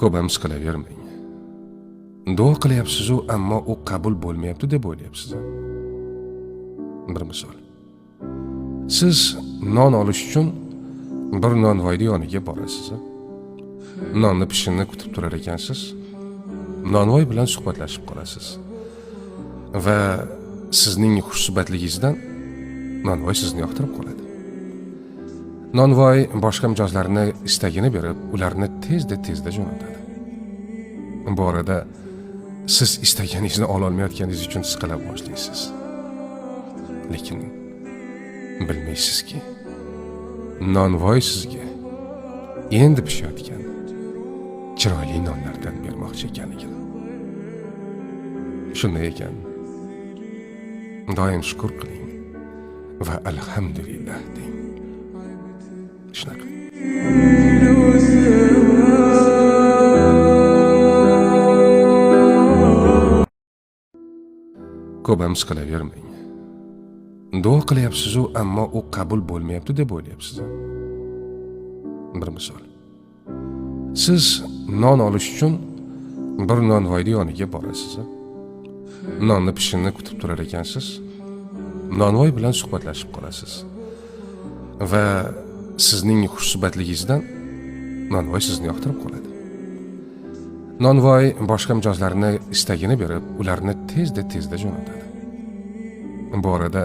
Ko'pamiz qilavermang. Duo qilyapsiz-u, ammo u qabul bo'lmayapti deb o'ylayapsiz. Bir misol. Siz non olish uchun bir nonvoyni yoniga borasiz. Nonni pishishini kutib turar ekansiz. Nonvoy bilan suhbatlashib qolasiz. Va sizning xushsuhbatligingizdan nonvoy sizni yoqtirib qoladi. Nonvoy boshqa mijozlarni istagini berib, ularni tezda jo'natadi. Bu orada siz istaganingizni ola olmayotganingiz uchun siqila boshlaysiz. Lekin bilmaysizki, nonvoy sizga endi pishayotgan chiroyli nonlardan bermoqchi ekanligini. Shunday ekan, doim shukr qiling va alhamdulillah deng. Shunaqa. Ko'pamiz qilavermang. Duo qilyapsiz-u, ammo u qabul bo'lmayapti deb o'ylayapsiz. Bir misol. Siz non olish uchun bir nonvoyni yoniga borasiz. Nonni pishishini kutib turar ekansiz. Nonvoy bilan suhbatlashib qolasiz. Va sizning xushsuhbatligingizdan nonvoy sizni yoqtirib qoladi. Nonvoy boshqa mijozlarni istagini berib, ularni tezda jo'natadi. Bu orada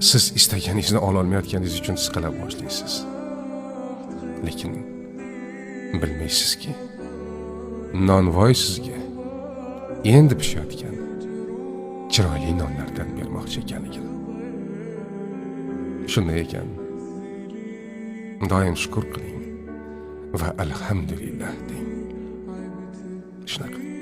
siz istaganingizni ola olmayotganingiz uchun siqila boshlaysiz. Lekin bilmaysizki, nonvoy sizga endi pishayotgan chiroyli nonlardan bermoqchi ekanligini. Shunday ekan, doim shukr qiling va alhamdulillah deng. Shunaqa.